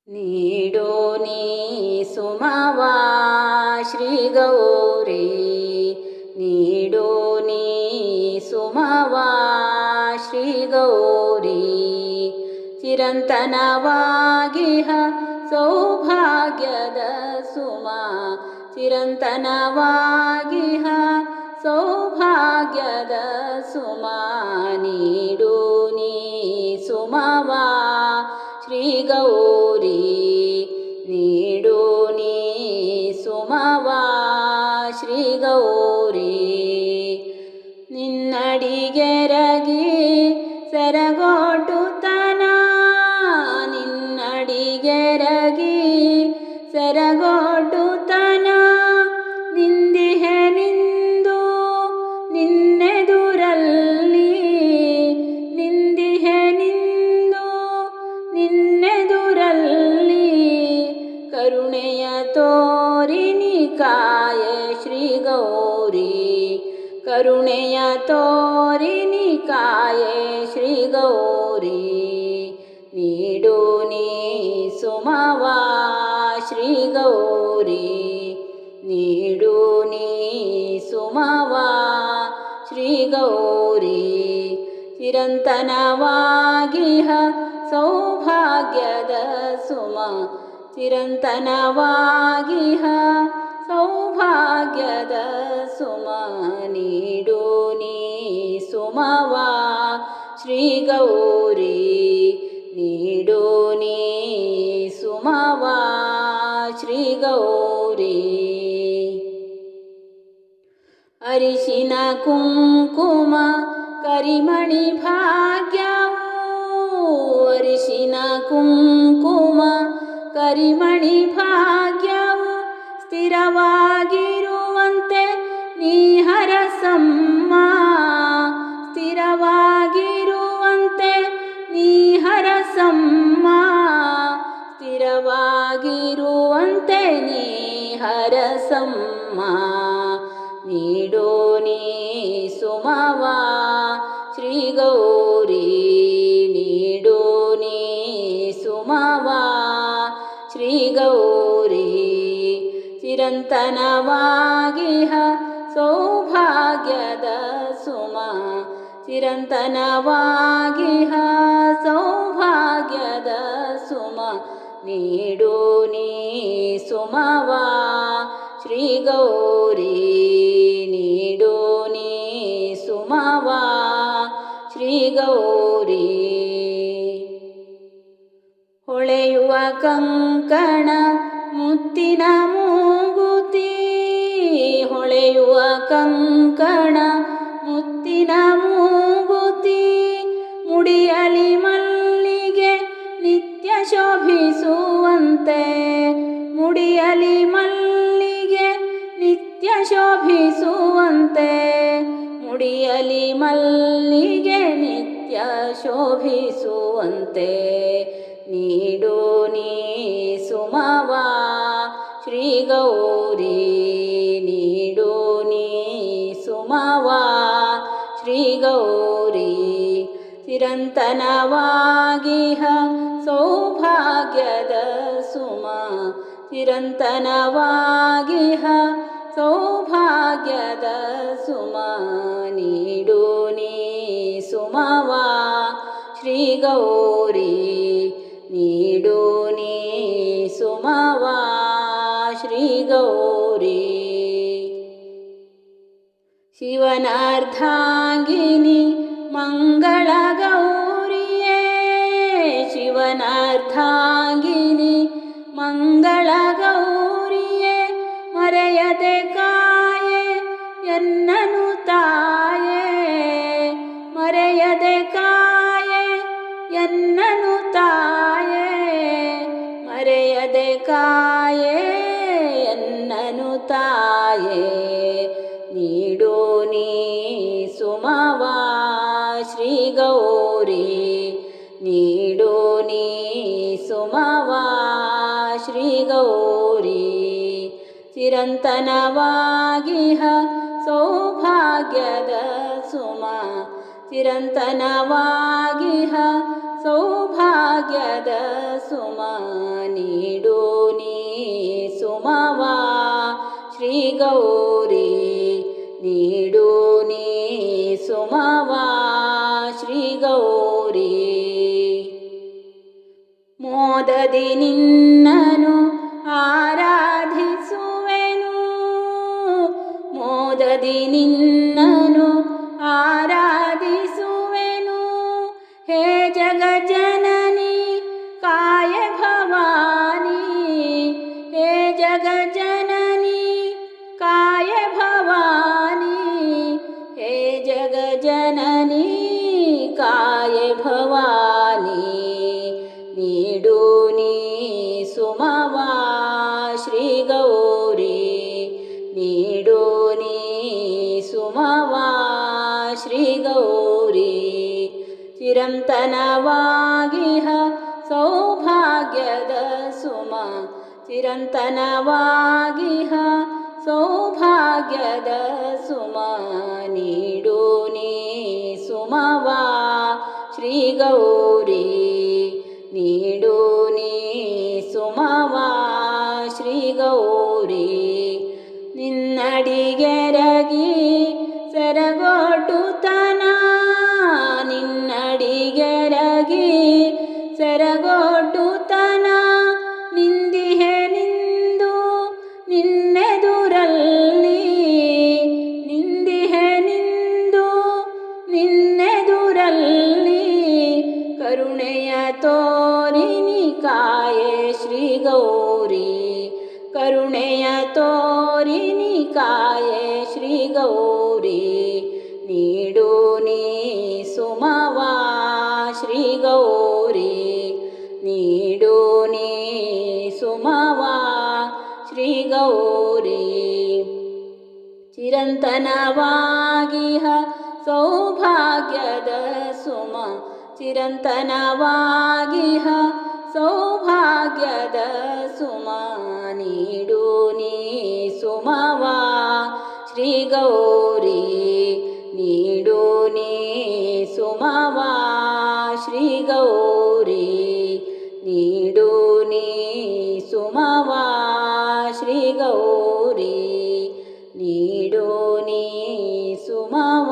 ನೀಡೋ ನೀ ಸುಮವ ಶ್ರೀ ಗೌರಿ, ನೀಡೋ ನೀ ಸುಮವ ಶ್ರೀ ಗೌರಿ. ಚಿರಂತನವಾಗಿಹ ಸೌಭಾಗ್ಯದ ಸುಮ, ಚಿರಂತನವಾಗಿಹ ಸೌಭಾಗ್ಯದ ಸುಮ. ನೀಡು ನೀ ಸುಮವ ಶ್ರೀ ಗೌರಿ, ನೀಡು ನೀ ಸುಮವ ಶ್ರೀ ಗೌರಿ. ನಿನ್ನಡಿಗೆರಗಿ ಸೆರಗೋಟುತನ, ನಿನ್ನಡಿಗೆರಗಿ ಸೆರಗೋಟುತನ. ನಿಂದಿಹೆ ನಿಂದು ನಿನ್ನೆದುರಲ್ಲಿ, ನಿಂದಿಹೆ ನಿಂದು ನಿನ್ನೆದುರಲ್ಲಿ. ಕರುಣೆಯ ತೋರಿನಿ ಕಾಯೆ ಶ್ರೀ ಗೌರಿ, ಕರುಣೆಯ ತೋರಿನಿ ಕಾಯೆ ಶ್ರೀ ಗೌರಿ. ನೀಡು ನೀ ಸುಮವ ಶ್ರೀ ಗೌರಿ, ನೀಡು ನೀ ಸುಮವ ಶ್ರೀ ಗೌರಿ. ಚಿರಂತನವಾಗಿಹ ಸೌಭಾಗ್ಯದ ಸುಮ, ಚಿರಂತನವಾಗಿಹ ಸೌಭಾಗ್ಯದ ಸುಮ. ನೀಡು ನೀ ಸುಮವ ಶ್ರೀ ಗೌರಿ, ನೀಡು ನೀ ಸುಮವ ಶ್ರೀ ಗೌರಿ. ಅರಿಶಿನ ಕುಂಕುಮ ಕರಿಮಣಿ ಭಾಗ್ಯವು, ಅರಿಶಿನ ಕುಂಕುಮ ಕರಿಮಣಿ ಭಾಗ್ಯವು. ಸ್ಥಿರವಾಗಿರುವಂತೆ ನೀ ಹರಸಮ್ಮ, ಸ್ಥಿರವಾಗಿರುವಂತೆ ನೀ ಹರಸಮ್ಮ, ಸ್ಥಿರವಾಗಿರುವಂತೆ ನೀ ಹರಸಮ್ಮ. ನೀಡು ನೀ ಸುಮವ ಶ್ರೀ ಗೌರಿ, ನೀಡು ನೀ ಸುಮವ ಶ್ರೀ ಗೌರಿ. ಚಿರಂತನವಾಗಿಹ ಸೌಭಾಗ್ಯದ ಸುಮ, ಚಿರಂತನವಾಗಿಹ ಸೌಭಾಗ್ಯದ ಸುಮ. ನೀಡು ನೀ ಸುಮವ ಶ್ರೀ ಗೌರಿ, ನೀಡು ನೀ ಸುಮವ ಶ್ರೀ ಗೌರಿ. ಹೊಳೆಯುವ ಕಂಕಣ ಮುತ್ತಿನ ಮೂಗುತಿ, ಹೊಳೆಯುವ ಕಂಕಣ ಮುತ್ತಿನ ಮೂಗುತಿ. ಮುಡಿಯಲಿ ಮಲ್ಲಿಗೆ ನಿತ್ಯ ಶೋಭಿಸುವಂತೆ, ಮುಡಿಯಲಿ ಮಲ್ಲಿಗೆ ನಿತ್ಯ ಶೋಭಿಸುವಂತೆ, ಮುಡಿಯಲಿ ಮಲ್ಲಿಗೆ ನಿತ್ಯ ಶೋಭಿಸುವಂತೆ. ನೀಡು ನೀ ಸುಮವ ಶ್ರೀ ಗೌರಿ, ನೀಡು ನೀ ಸುಮವ ಶ್ರೀ ಗೌರಿ. ಚಿರಂತನವಾಗಿಹ ಸೌಭಾಗ್ಯದ ಸುಮ, ಚಿರಂತನವಾಗಿಹ ಸೌಭಾಗ್ಯದ ಸುಮ. ನೀಡು ನೀ ಸುಮವ ಶ್ರೀ ಗೌರಿ, ನೀಡು ನೀ ಸುಮವ ಶ್ರೀ ಗೌರಿ. ಶಿವನಾರ್ಧಾಂಗಿನಿ ಮಂಗಳ ಗೌರಿಯೇ, ಶಿವನಾರ್ಧಾಂಗಿನಿ ಮಂಗಳ ಗೌರಿಯೇ. ಮರೆಯದೆ ಕಾಯೆ ಎನ್ನನು ತಾಯೇ, ಮರೆಯದೆ ಕಾಯೆ ಎನ್ನನು ತಾಯೇ, ಮರೆಯದೆ ಕಾಯೆ ಎನ್ನನು ತಾಯೇ. ನೀಡು ನೀ ಸುಮವ ಶ್ರೀ ಗೌರಿ, ನೀಡು ನೀ ಸುಮವ ಶ್ರೀ ಗೌರಿ. ಚಿರಂತನವಾಗಿಹ ಸೌಭಾಗ್ಯದ ಸುಮ, ಚಿರಂತನವಾಗಿಹ ಸೌಭಾಗ್ಯದ ಸುಮ ನೀಡು ನೀ ಸುಮವ ಶ್ರೀ ಗೌರಿ ನೀಡು ನೀ ಸುಮವ ಶ್ರೀ ಗೌರಿ ಮೋದದಿ ನಿನ್ನನು ಆರಾಧಿಸುವೆನು ಮೋದದಿ ನಿನ್ನನು ಆರಾಧಿಸುವೆನು ಹೇ ಜಗಜ್ಜನನಿ ಕಾಯ ಭವಾನಿ ಹೇ ಜಗಜ್ಜನನಿ ಕಾಯ ಭವಾನಿ ಹೇ ಜಗಜ್ಜನನಿ ಕಾಯ ಭವಾನಿ ನೀಡು ನೀ ಸುಮವ ಶ್ರೀ ಗೌರಿ ನೀಡು ನೀ ಸುಮವ ಶ್ರೀ ಗೌರಿ ಚಿರಂತನವಾಗಿಹ ಸೌಭಾಗ್ಯದ ಸುಮ ಚಿರಂತನವಾಗಿಹ ಸೌಭಾಗ್ಯದ ಸುಮ ನೀಡು ನೀ ಸುಮವ ಶ್ರೀ ಗೌರಿ ನೀಡು ನೀ ಸುಮವ ಶ್ರೀ ಗೌರಿ ನಿನ್ನಡಿಗೆರಗಿ ಸೆರಗೋಟುತನ ನಿನ್ನಡಿಗೆರಗಿ ಸೆರಗೋಟುತನ ನಿಂದಿಹೆ ನಿಂದು ನಿನ್ನೆದುರಲ್ಲಿ ನಿಂದಿಹೆ ನಿಂದು ನಿನ್ನೆದುರಲ್ಲಿ ಕರುಣೆಯ ತೋರಿನಿ ಕಾಯೆ ಶ್ರೀ ಗೌರಿ ಕರುಣೆಯ ತೋರಿನಿ ಕಾಯೆ ಶ್ರೀ ಗೌರಿ ನೀಡು ನೀ ಸುಮವ ಶ್ರೀ ಗೌರಿ ನೀಡು ನೀ ಸುಮವ ಶ್ರೀ ಗೌರಿ ಚಿರಂತನವಾಗಿಹ ಸೌಭಾಗ್ಯದ ಸುಮ ಚಿರಂತನವಾಗಿಹ ಸೌಭಾಗ್ಯದ ಸುಮ ನೀಡು ನೀ ಸುಮವ ಶ್ರೀ ಗೌರಿ ನೀಡು ನೀ ಸುಮವ ಶ್ರೀ ಗೌರಿ ನೀಡು ನೀ ಸುಮವ ಶ್ರೀ ಗೌರಿ ನೀಡು ನೀ ಸುಮವ